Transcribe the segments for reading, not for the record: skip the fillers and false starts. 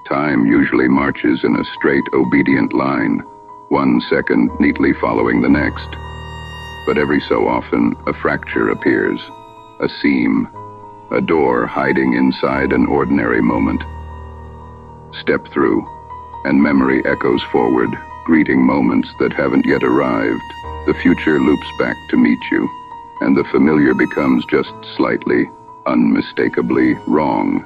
Time usually marches in a straight, obedient line, 1 second neatly following the next. But every so often, a fracture appears, a seam, a door hiding inside an ordinary moment. Step through, and memory echoes forward, greeting moments that haven't yet arrived. The future loops back to meet you, and the familiar becomes just slightly, unmistakably wrong.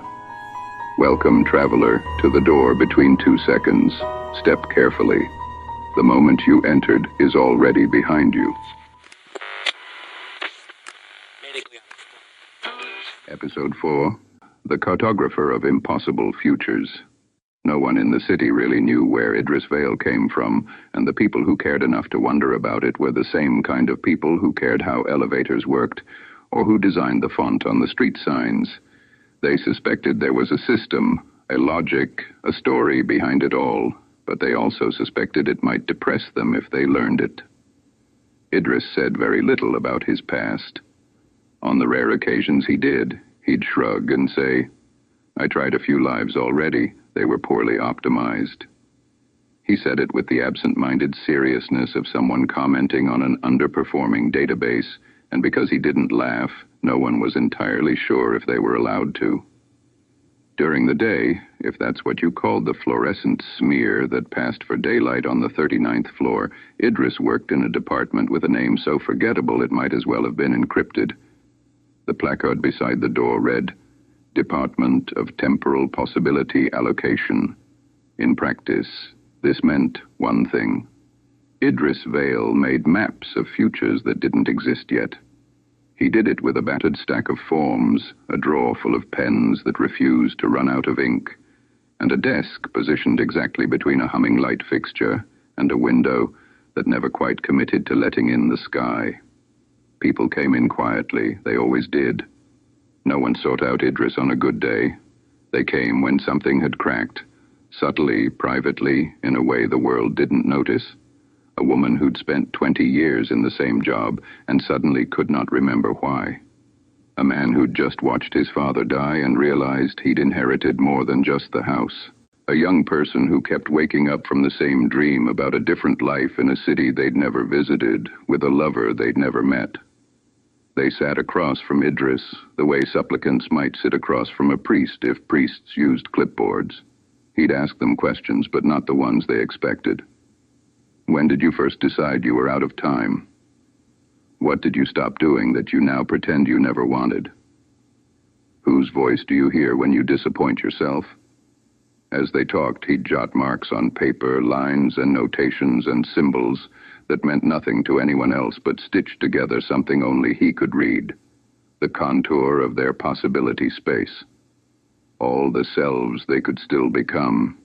Welcome, traveler, to the door between 2 seconds. Step carefully. The moment you entered is already behind you. Episode 4, The Cartographer of Impossible Futures. No one in the city really knew where Idris Vale came from, and the people who cared enough to wonder about it were the same kind of people who cared how elevators worked, or who designed the font on the street signs. They suspected there was a system, a logic, a story behind it all, but they also suspected it might depress them if they learned it. Idris said very little about his past. On the rare occasions he did, he'd shrug and say, "I tried a few lives already. They were poorly optimized." He said it with the absent-minded seriousness of someone commenting on an underperforming database, and because he didn't laugh, no one was entirely sure if they were allowed to. During the day, if that's what you called the fluorescent smear that passed for daylight on the 39th floor, Idris worked in a department with a name so forgettable it might as well have been encrypted. The placard beside the door read, "Department of Temporal Possibility Allocation." In practice, this meant one thing. Idris Vale made maps of futures that didn't exist yet. He did it with a battered stack of forms, a drawer full of pens that refused to run out of ink, and a desk positioned exactly between a humming light fixture and a window that never quite committed to letting in the sky. People came in quietly, they always did. No one sought out Idris on a good day. They came when something had cracked, subtly, privately, in a way the world didn't notice. A woman who'd spent 20 years in the same job and suddenly could not remember why. A man who'd just watched his father die and realized he'd inherited more than just the house. A young person who kept waking up from the same dream about a different life in a city they'd never visited, with a lover they'd never met. They sat across from Idris, the way supplicants might sit across from a priest if priests used clipboards. He'd ask them questions, but not the ones they expected. When did you first decide you were out of time? What did you stop doing that you now pretend you never wanted? Whose voice do you hear when you disappoint yourself? As they talked, he'd jot marks on paper, lines and notations and symbols that meant nothing to anyone else but stitched together something only he could read, the contour of their possibility space. All the selves they could still become,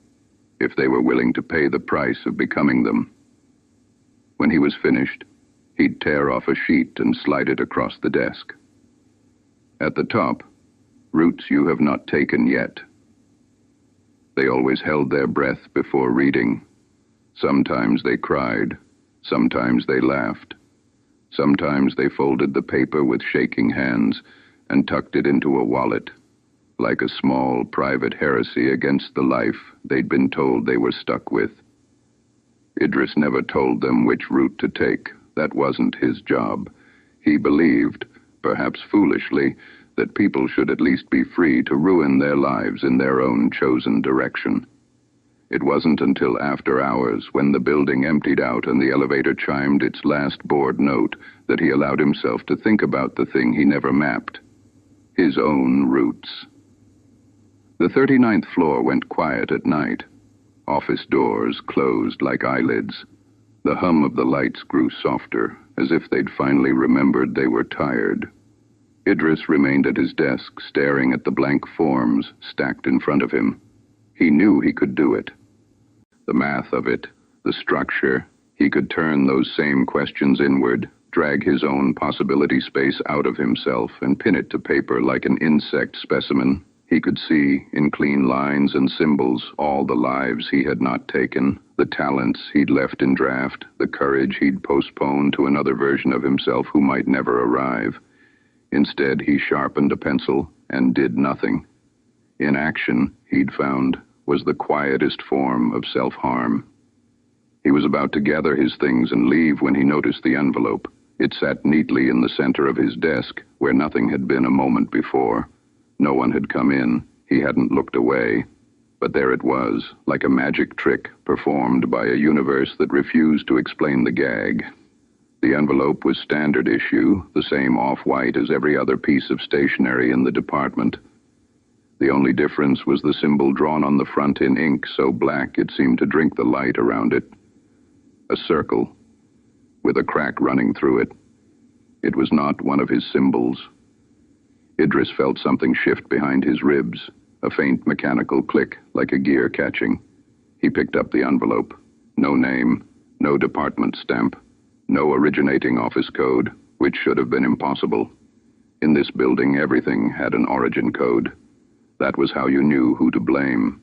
if they were willing to pay the price of becoming them. When he was finished, he'd tear off a sheet and slide it across the desk. At the top, routes you have not taken yet. They always held their breath before reading. Sometimes they cried. Sometimes they laughed. Sometimes they folded the paper with shaking hands and tucked it into a wallet, like a small private heresy against the life they'd been told they were stuck with. Idris never told them which route to take. That wasn't his job. He believed, perhaps foolishly, that people should at least be free to ruin their lives in their own chosen direction. It wasn't until after hours, when the building emptied out and the elevator chimed its last bored note, that he allowed himself to think about the thing he never mapped, his own roots. The 39th floor went quiet at night. Office doors closed like eyelids. The hum of the lights grew softer, as if they'd finally remembered they were tired. Idris remained at his desk, staring at the blank forms stacked in front of him. He knew he could do it. The math of it, the structure, he could turn those same questions inward, drag his own possibility space out of himself and pin it to paper like an insect specimen. He could see, in clean lines and symbols, all the lives he had not taken, the talents he'd left in draft, the courage he'd postponed to another version of himself who might never arrive. Instead, he sharpened a pencil and did nothing. In action, he'd found was the quietest form of self-harm. He was about to gather his things and leave when he noticed the envelope. It sat neatly in the center of his desk, where nothing had been a moment before. No one had come in. He hadn't looked away. But there it was, like a magic trick performed by a universe that refused to explain the gag. The envelope was standard issue, the same off-white as every other piece of stationery in the department. The only difference was the symbol drawn on the front in ink so black it seemed to drink the light around it. A circle, with a crack running through it. It was not one of his symbols. Idris felt something shift behind his ribs, a faint mechanical click like a gear catching. He picked up the envelope. No name, no department stamp, no originating office code, which should have been impossible. In this building, everything had an origin code. That was how you knew who to blame.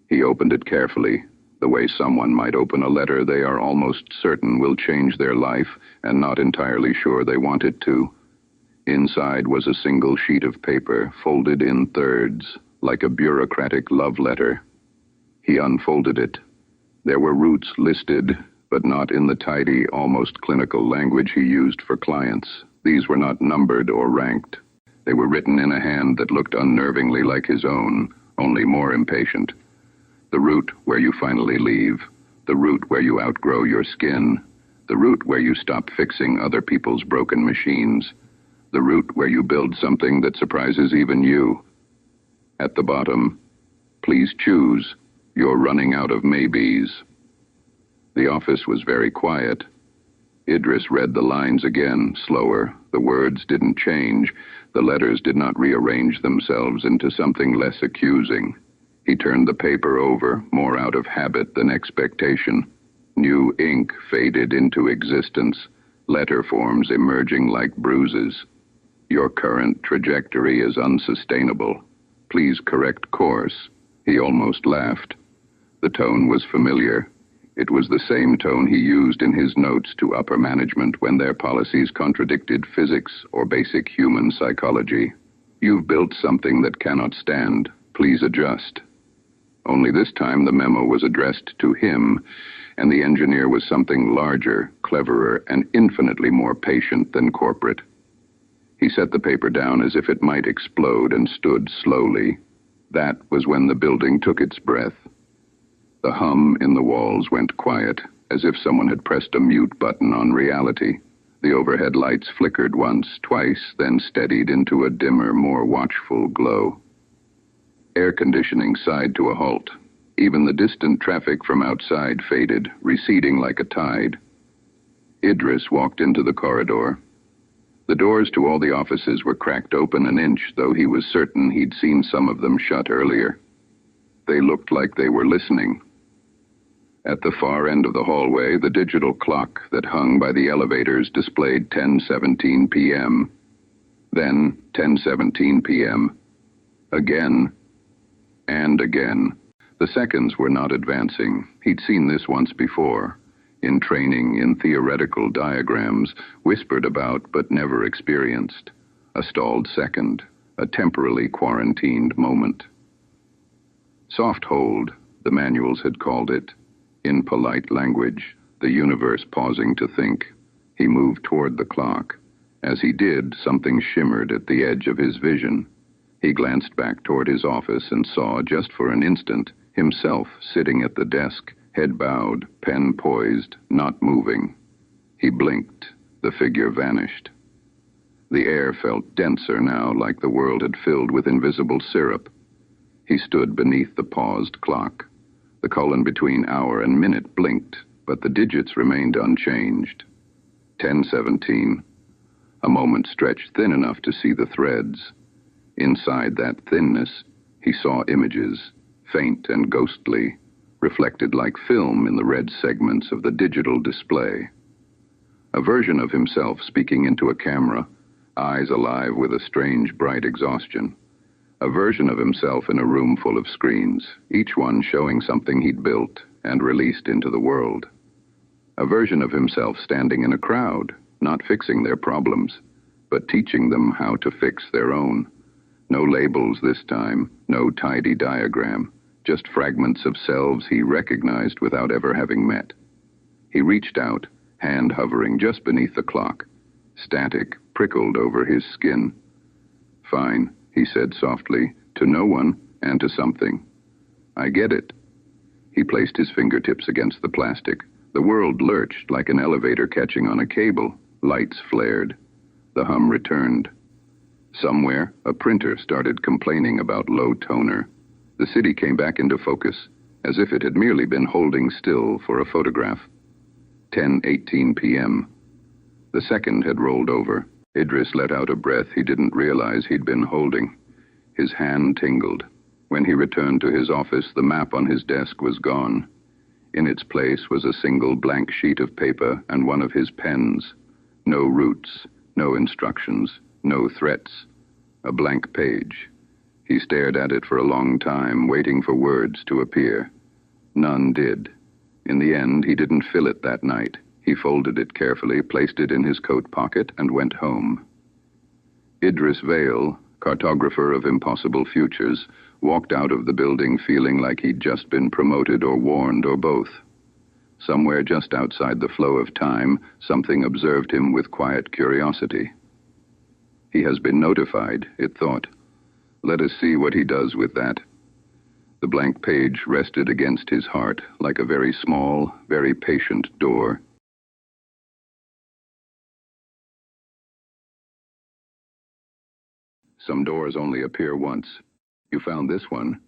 He opened it carefully, the way someone might open a letter they are almost certain will change their life and not entirely sure they want it to. Inside was a single sheet of paper, folded in thirds, like a bureaucratic love letter. He unfolded it. There were routes listed, but not in the tidy, almost clinical language he used for clients. These were not numbered or ranked. They were written in a hand that looked unnervingly like his own, only more impatient. The route where you finally leave. The route where you outgrow your skin. The route where you stop fixing other people's broken machines. The route where you build something that surprises even you. At the bottom, please choose. You're running out of maybes. The office was very quiet. Idris read the lines again, slower. The words didn't change. The letters did not rearrange themselves into something less accusing. He turned the paper over, more out of habit than expectation. New ink faded into existence, letter forms emerging like bruises. Your current trajectory is unsustainable. Please correct course. He almost laughed. The tone was familiar. It was the same tone he used in his notes to upper management when their policies contradicted physics or basic human psychology. You've built something that cannot stand. Please adjust. Only this time the memo was addressed to him, and the engineer was something larger, cleverer, and infinitely more patient than corporate. He set the paper down as if it might explode and stood slowly. That was when the building took its breath. The hum in the walls went quiet, as if someone had pressed a mute button on reality. The overhead lights flickered once, twice, then steadied into a dimmer, more watchful glow. Air conditioning sighed to a halt. Even the distant traffic from outside faded, receding like a tide. Idris walked into the corridor. The doors to all the offices were cracked open an inch, though he was certain he'd seen some of them shut earlier. They looked like they were listening. At the far end of the hallway, the digital clock that hung by the elevators displayed 10:17 p.m. Then 10:17 p.m. Again. And again. The seconds were not advancing. He'd seen this once before. In training, in theoretical diagrams, whispered about but never experienced. A stalled second. A temporarily quarantined moment. Soft hold, the manuals had called it. In polite language, the universe pausing to think. He moved toward the clock. As he did, something shimmered at the edge of his vision. He glanced back toward his office and saw, just for an instant, himself sitting at the desk, head bowed, pen poised, not moving. He blinked. The figure vanished. The air felt denser now, like the world had filled with invisible syrup. He stood beneath the paused clock. The colon between hour and minute blinked, but the digits remained unchanged. 10:17. A moment stretched thin enough to see the threads. Inside that thinness, he saw images, faint and ghostly, reflected like film in the red segments of the digital display. A version of himself speaking into a camera, eyes alive with a strange, bright exhaustion. A version of himself in a room full of screens, each one showing something he'd built and released into the world. A version of himself standing in a crowd, not fixing their problems, but teaching them how to fix their own. No labels this time, no tidy diagram, just fragments of selves he recognized without ever having met. He reached out, hand hovering just beneath the clock. Static prickled over his skin. "Fine," he said softly, "to no one and to something. I get it." He placed his fingertips against the plastic. The world lurched like an elevator catching on a cable. Lights flared. The hum returned. Somewhere, a printer started complaining about low toner. The city came back into focus, as if it had merely been holding still for a photograph. 10:18 p.m. The second had rolled over. Idris let out a breath he didn't realize he'd been holding. His hand tingled. When he returned to his office, the map on his desk was gone. In its place was a single blank sheet of paper and one of his pens. No routes, no instructions, no threats. A blank page. He stared at it for a long time, waiting for words to appear. None did. In the end, he didn't fill it that night. He folded it carefully, placed it in his coat pocket, and went home. Idris Vale, cartographer of impossible futures, walked out of the building feeling like he'd just been promoted or warned or both. Somewhere just outside the flow of time, something observed him with quiet curiosity. He has been notified, it thought. Let us see what he does with that. The blank page rested against his heart like a very small, very patient door. Some doors only appear once. You found this one.